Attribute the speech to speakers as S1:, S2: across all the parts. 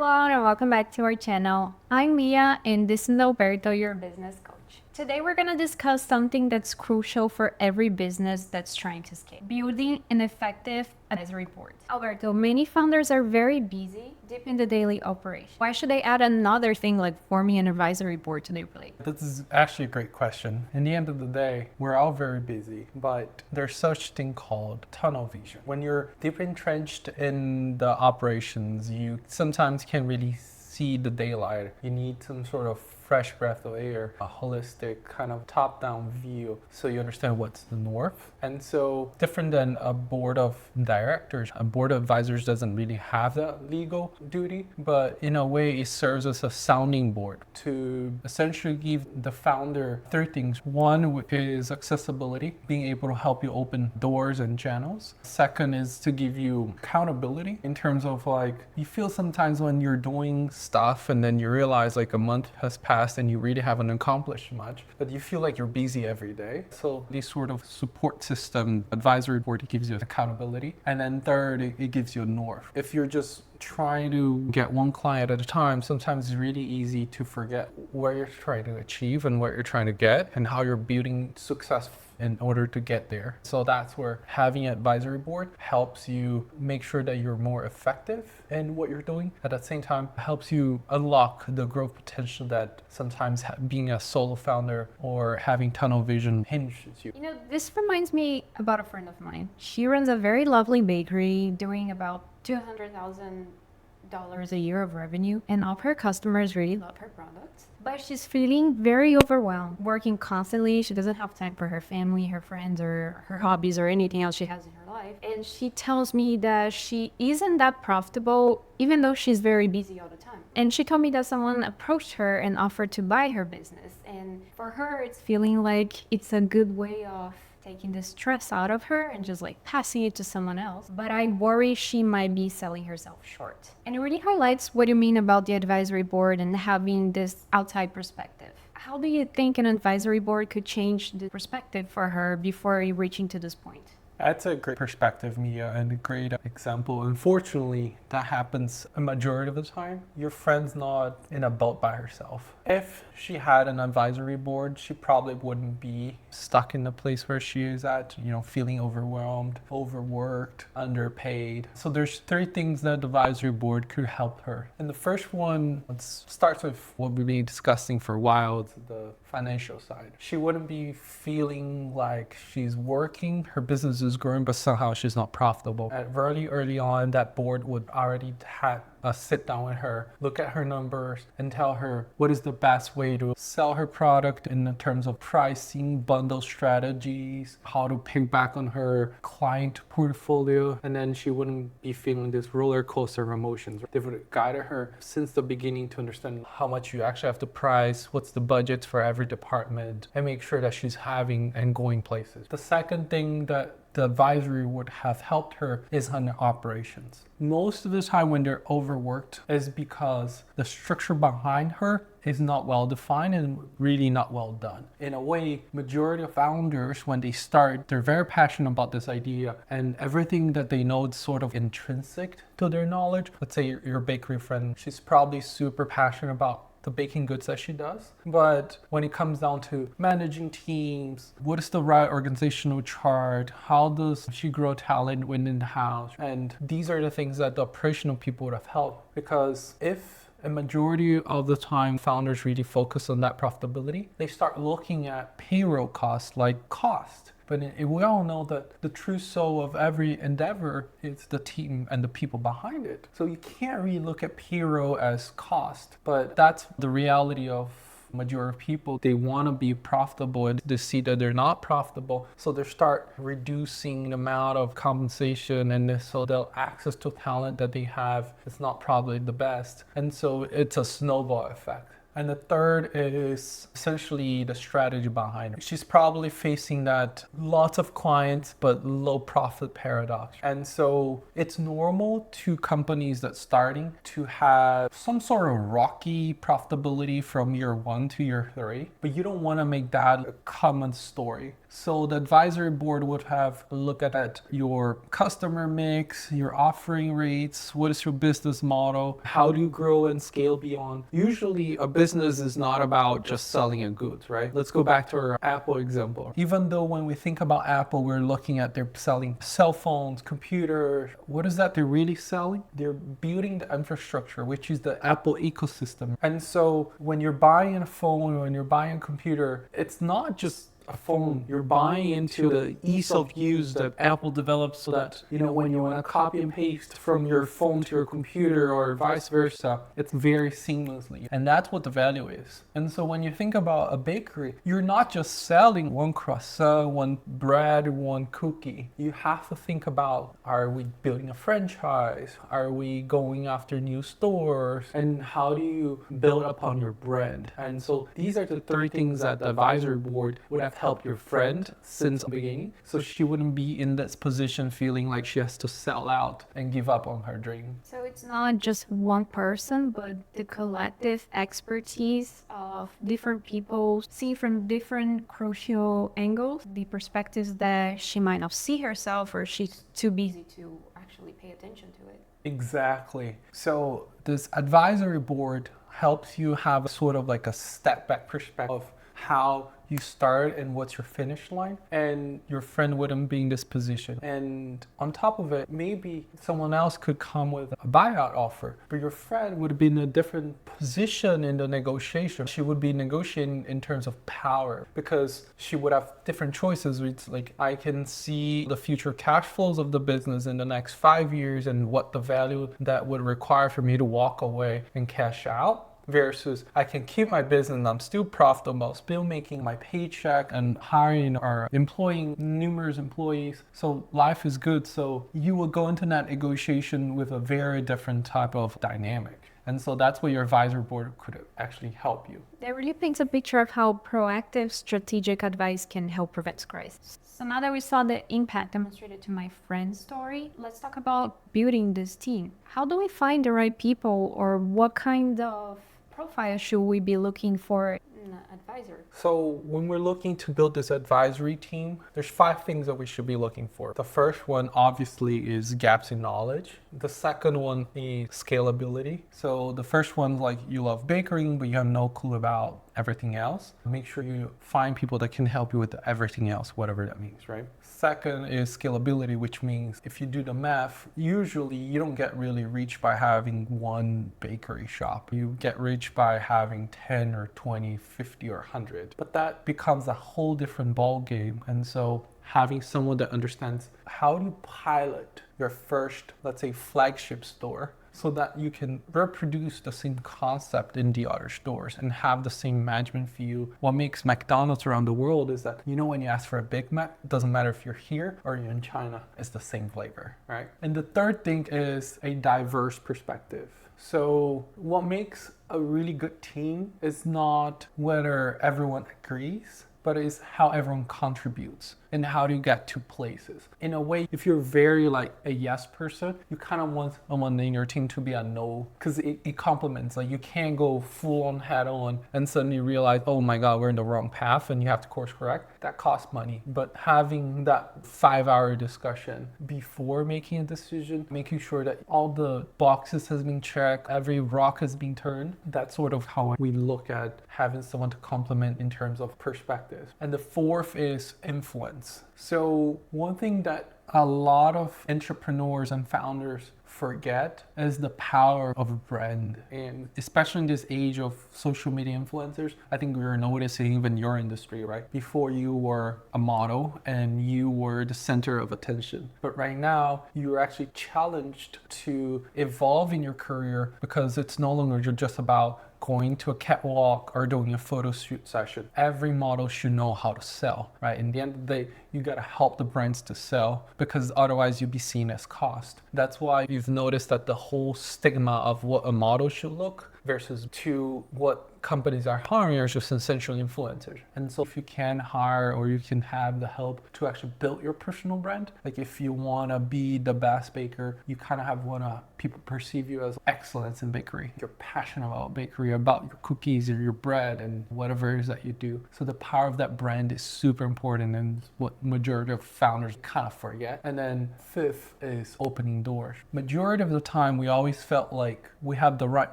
S1: everyone, and welcome back to our channel. I'm Mia, and this is Alberto, your business coach. Today, we're going to discuss something that's crucial for every business that's trying to scale: building an effective advisory board. Alberto, many founders are very busy, deep in the daily operation. Why should they add another thing like forming an advisory board to their plate?
S2: This is actually a great question. In the end of the day, we're all very busy, but there's such thing called tunnel vision. When you're deep entrenched in the operations, you sometimes can't really see the daylight. You need some sort of fresh breath of air, a holistic kind of top-down view so you understand what's the north. And so different than a board of directors, a board of advisors doesn't really have that legal duty, but in a way it serves as a sounding board to essentially give the founder three things. One, which is accessibility, being able to help you open doors and channels. Second is to give you accountability in terms of like, you feel sometimes when you're doing stuff and then you realize like a month has passed and you really haven't accomplished much, but you feel like you're busy every day. So this sort of support system, advisory board, gives you accountability. And then third, it gives you a north. If you're just trying to get one client at a time, sometimes it's really easy to forget where you're trying to achieve and what you're trying to get and how you're building success in order to get there. So that's where having an advisory board helps you make sure that you're more effective in what you're doing. At the same time, helps you unlock the growth potential that sometimes being a solo founder or having tunnel vision hinges you.
S1: You know, this reminds me about a friend of mine. She runs a very lovely bakery doing about $200,000 a year of revenue, and all of her customers really love her products. But she's feeling very overwhelmed, working constantly. She doesn't have time for her family, her friends, or her hobbies, or anything else she has in her life. And she tells me that she isn't that profitable, even though she's very busy all the time. And she told me that someone approached her and offered to buy her business. And for her, it's feeling like it's a good way of taking the stress out of her and just like passing it to someone else. But I worry she might be selling herself short. And it really highlights what you mean about the advisory board and having this outside perspective. How do you think an advisory board could change the perspective for her before reaching to this point?
S2: That's a great perspective, Mia, and a great example. Unfortunately, that happens a majority of the time. Your friend's not in a boat by herself. If she had an advisory board, she probably wouldn't be stuck in the place where she is at, feeling overwhelmed, overworked, underpaid. So there's three things that the advisory board could help her. And the first one starts with what we've been discussing for a while, the financial side. She wouldn't be feeling like she's working, her business is growing, but somehow she's not profitable. Early on, that board would already have a sit down with her, look at her numbers, and tell her what is the best way to sell her product in terms of pricing, bundle strategies, how to pick back on her client portfolio, and then she wouldn't be feeling this roller coaster of emotions. They would guide her since the beginning to understand how much you actually have to price, what's the budget for every department, and make sure that she's having and going places. The second thing that the advisory would have helped her is on the operations. Most of the time when they're overworked is because the structure behind her is not well defined and really not well done. In a way, majority of founders, when they start, they're very passionate about this idea and everything that they know is sort of intrinsic to their knowledge. Let's say your bakery friend, she's probably super passionate about the baking goods that she does. But when it comes down to managing teams, what is the right organizational chart? How does she grow talent within the house? And these are the things that the operational people would have helped. Because if a majority of the time founders really focus on that profitability, they start looking at payroll costs like cost. But we all know that the true soul of every endeavor is the team and the people behind it. So you can't really look at payroll as cost, but that's the reality of majority of people. They want to be profitable and they see that they're not profitable. So they start reducing the amount of compensation, and so the access to talent that they have is not probably the best. And so it's a snowball effect. And the third is essentially the strategy behind it. She's probably facing that lots of clients, but low profit paradox. And so it's normal to companies that's starting to have some sort of rocky profitability from year 1 to year 3, but you don't want to make that a common story. So the advisory board would have a look at your customer mix, your offering rates, what is your business model, how do you grow and scale beyond. Usually a business is not about just selling a goods, right? Let's go back to our Apple example. Even though when we think about Apple, we're looking at they're selling cell phones, computers. What is that they're really selling? They're building the infrastructure, which is the Apple ecosystem. And so when you're buying a phone or when you're buying a computer, it's not just a phone. You're buying into the ease of use that Apple develops so that, when you want to copy and paste from your phone to your computer or vice versa, it's very seamlessly. And that's what the value is. And so when you think about a bakery, you're not just selling one croissant, one bread, one cookie. You have to think about, are we building a franchise? Are we going after new stores? And how do you build upon your brand? And so these are the three things that the advisory board would have helped your friend since the beginning, so she wouldn't be in this position feeling like she has to sell out and give up on her dream.
S1: So it's not just one person, but the collective expertise of different people, seen from different crucial angles, the perspectives that she might not see herself or she's too busy to actually pay attention to it.
S2: Exactly. So this advisory board helps you have sort of like a step back perspective of how you start and what's your finish line, and your friend wouldn't be in this position. And on top of it, maybe someone else could come with a buyout offer, but your friend would be in a different position in the negotiation. She would be negotiating in terms of power because she would have different choices. It's like, I can see the future cash flows of the business in the next 5 years and what the value that would require for me to walk away and cash out, versus I can keep my business and I'm still profitable, still making my paycheck and hiring or employing numerous employees. So life is good. So you will go into that negotiation with a very different type of dynamic. And so that's where your advisory board could actually help you.
S1: That really paints a picture of how proactive strategic advice can help prevent crisis. So now that we saw the impact demonstrated to my friend's story, let's talk about building this team. How do we find the right people, or what kind of profile should we be looking for in an advisor?
S2: So when we're looking to build this advisory team, there's 5 things that we should be looking for. The first one obviously is gaps in knowledge. The second one is scalability. So the first one, like, you love baking, but you have no clue about everything else. Make sure you find people that can help you with everything else, whatever that means, right? Second is scalability, which means if you do the math, usually you don't get really rich by having one bakery shop. You get rich by having 10 or 20, 50 or 100. But that becomes a whole different ball game. And so having someone that understands how to pilot your first, let's say, flagship store, so that you can reproduce the same concept in the other stores and have the same management feel. What makes McDonald's around the world is that, when you ask for a Big Mac, it doesn't matter if you're here or you're in China, it's the same flavor, right? And the third thing is a diverse perspective. So what makes a really good team is not whether everyone agrees, but it's how everyone contributes and how do you get to places. In a way, if you're very like a yes person, you kind of want someone in your team to be a no, because it complements. Like, you can't go full on head on and suddenly realize, oh my God, we're in the wrong path and you have to course correct. That costs money. But having that 5-hour discussion before making a decision, making sure that all the boxes has been checked, every rock has been turned, that's sort of how we look at having someone to complement in terms of perspective. And the fourth is influence. So one thing that a lot of entrepreneurs and founders forget is the power of a brand. And especially in this age of social media influencers, I think we're noticing even your industry, right? Before you were a model and you were the center of attention. But right now you're actually challenged to evolve in your career, because it's no longer just about going to a catwalk or doing a photo shoot session. Every model should know how to sell, right? In the end of the day, you gotta help the brands to sell, because otherwise you'll be seen as cost. That's why you've noticed that the whole stigma of what a model should look versus to what companies are hiring are just essentially influencers. And so if you can hire or you can have the help to actually build your personal brand, like if you want to be the best baker, you kind of want to people perceive you as excellence in bakery. You're passionate about bakery, about your cookies or your bread and whatever it is that you do. So the power of that brand is super important and what majority of founders kind of forget. And then fifth is opening doors. Majority of the time, we always felt like we have the right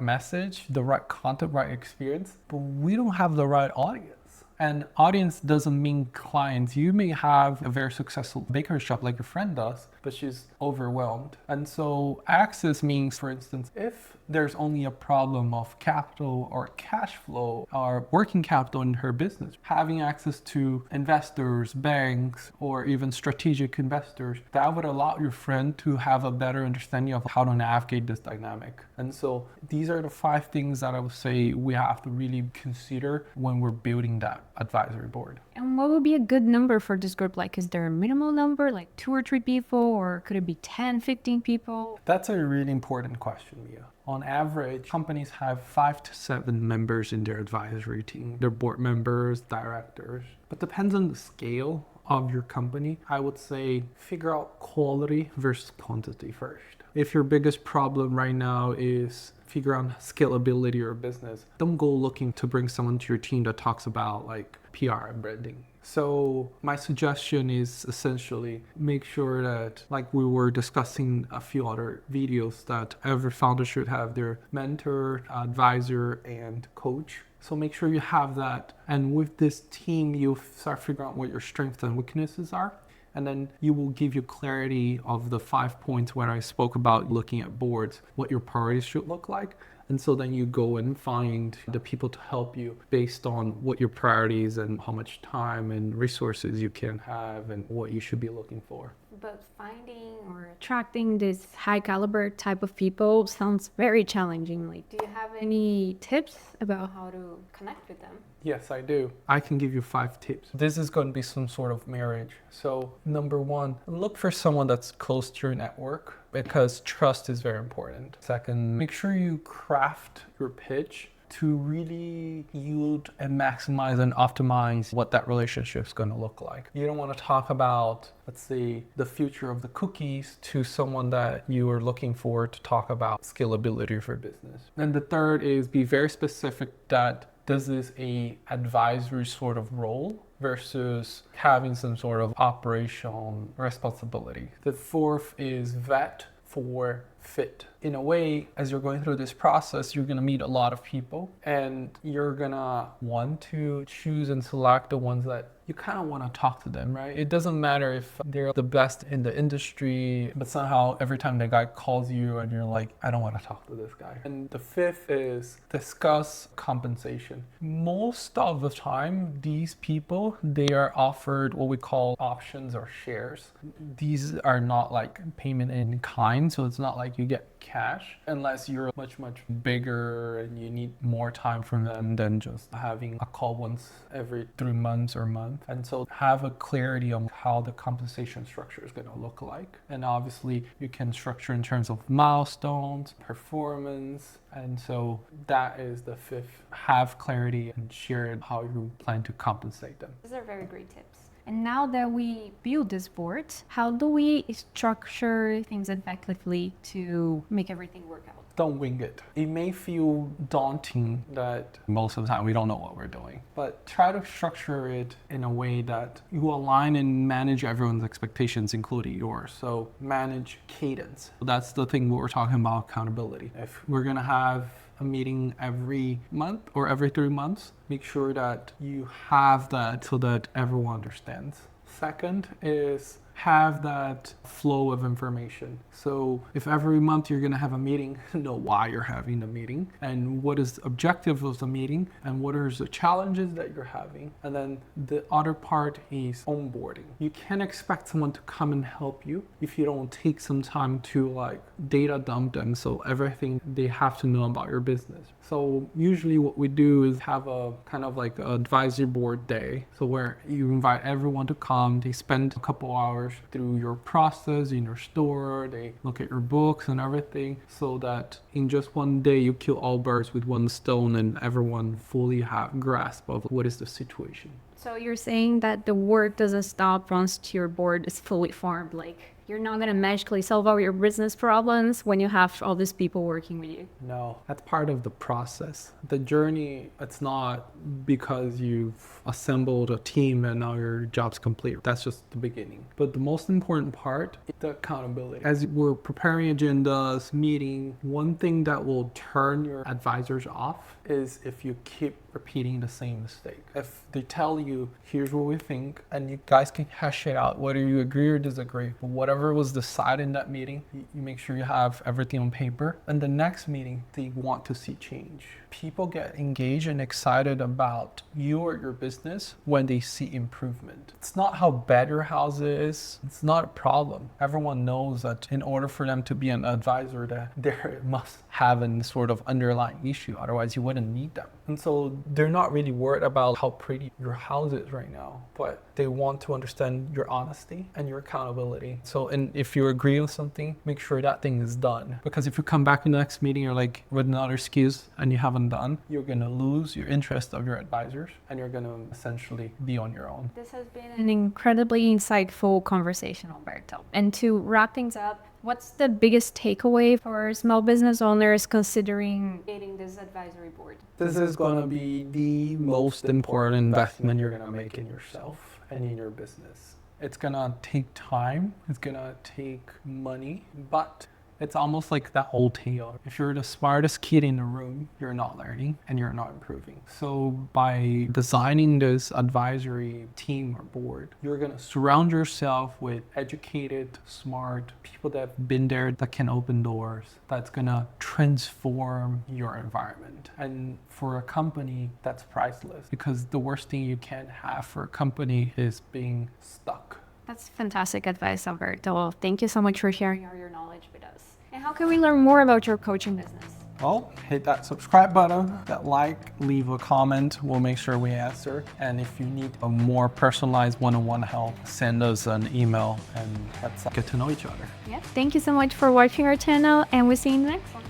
S2: message, the right content, right experience, but we don't have the right audience. And audience doesn't mean clients. You may have a very successful bakery shop like your friend does, but she's overwhelmed. And so access means, for instance, if there's only a problem of capital or cash flow or working capital in her business, having access to investors, banks, or even strategic investors, that would allow your friend to have a better understanding of how to navigate this dynamic. And so these are the 5 things that I would say we have to really consider when we're building that advisory board.
S1: And what would be a good number for this group? Like, is there a minimal number, like 2 or 3 people, or could it be 10, 15 people?
S2: That's a really important question, Mia. On average, companies have 5 to 7 members in their advisory team. They're board members, directors, but depends on the scale of your company. I would say figure out quality versus quantity first. If your biggest problem right now is figure out scalability of your business, don't go looking to bring someone to your team that talks about like PR and branding. So my suggestion is essentially make sure that, like we were discussing a few other videos, that every founder should have their mentor, advisor, and coach. So make sure you have that. And with this team, you start figuring out what your strengths and weaknesses are. And then you will give you clarity of the 5 points where I spoke about looking at boards, what your priorities should look like. And so then you go and find the people to help you based on what your priorities and how much time and resources you can have and what you should be looking for.
S1: But finding or attracting this high caliber type of people sounds very challenging. Like, do you have any tips about how to connect with them?
S2: Yes, I do. I can give you 5 tips. This is going to be some sort of marriage. So number 1, look for someone that's close to your network because trust is very important. Second, make sure you craft your pitch to really yield and maximize and optimize what that relationship is going to look like. You don't want to talk about, let's say, the future of the cookies to someone that you are looking for to talk about scalability for business. And the third is be very specific that this is a advisory sort of role versus having some sort of operational responsibility. The fourth is vet for fit. In a way, as you're going through this process, you're going to meet a lot of people and you're going to want to choose and select the ones that you kind of want to talk to them, right? It doesn't matter if they're the best in the industry, but somehow every time the guy calls you and you're like, I don't want to talk to this guy. And the fifth is discuss compensation. Most of the time, these people, they are offered what we call options or shares. These are not like payment in kind, so it's not like you get cash unless you're much bigger and you need more time from them than just having a call once every 3 months or month. And so have a clarity on how the compensation structure is going to look like. And obviously you can structure in terms of milestones, performance. And so that is the fifth. Have clarity and share how you plan to compensate them.
S1: These are very great tips. And now that we build this board, how do we structure things effectively to make everything work out?
S2: Don't wing it. It may feel daunting that most of the time we don't know what we're doing, but try to structure it in a way that you align and manage everyone's expectations, including yours. So manage cadence. That's the thing we're talking about, accountability. If we're gonna have a meeting every month or every 3 months, make sure that you have that so that everyone understands. Second is have that flow of information. So if every month you're going to have a meeting, know why you're having the meeting and what is the objective of the meeting and what are the challenges that you're having. And then the other part is onboarding. You can't expect someone to come and help you if you don't take some time to like data dump them, so everything they have to know about your business. So usually what we do is have a kind of like an advisory board day. So where you invite everyone to come, they spend a couple hours customers through your process in your store. They look at your books and everything, so that in just one day you kill all birds with one stone and everyone fully have grasp of what is the situation.
S1: So you're saying that the work doesn't stop once your board is fully formed. Like, you're not going to magically solve all your business problems when you have all these people working with you.
S2: No, that's part of the process. The journey, it's not because you've assembled a team and now your job's complete. That's just the beginning. But the most important part is the accountability. As we're preparing agendas, meeting, one thing that will turn your advisors off is if you keep repeating the same mistake. If they tell you, here's what we think, and you guys can hash it out, whether you agree or disagree, but whatever was decided in that meeting, you make sure you have everything on paper. And the next meeting, they want to see change. People get engaged and excited about you or your business when they see improvement. It's not how bad your house is. It's not a problem. Everyone knows that in order for them to be an advisor, that they must have a sort of underlying issue. Otherwise, you wouldn't need them. And so they're not really worried about how pretty your house is right now, but they want to understand your honesty and your accountability. So, and if you agree with something, make sure that thing is done. Because if you come back in the next meeting, you're like with another excuse and you haven't done, you're gonna lose your interest of your advisors and you're gonna essentially be on your own.
S1: This has been an incredibly insightful conversation, Alberto. And to wrap things up, what's the biggest takeaway for small business owners considering creating this advisory board?
S2: This is going to be the most important investment you're going to make in yourself and in your business. It's going to take time, it's going to take money, but it's almost like that old tale. If you're the smartest kid in the room, you're not learning and you're not improving. So by designing this advisory team or board, you're going to surround yourself with educated, smart people that have been there, that can open doors, that's going to transform your environment. And for a company, that's priceless, because the worst thing you can have for a company is being stuck.
S1: That's fantastic advice, Alberto. Thank you so much for sharing all your knowledge with us. And how can we learn more about your coaching business?
S2: Well, hit that subscribe button, that like, leave a comment. We'll make sure we answer. And if you need a more personalized one-on-one help, send us an email and let's get to know each other.
S1: Yeah. Thank you so much for watching our channel, and we'll see you in the next one.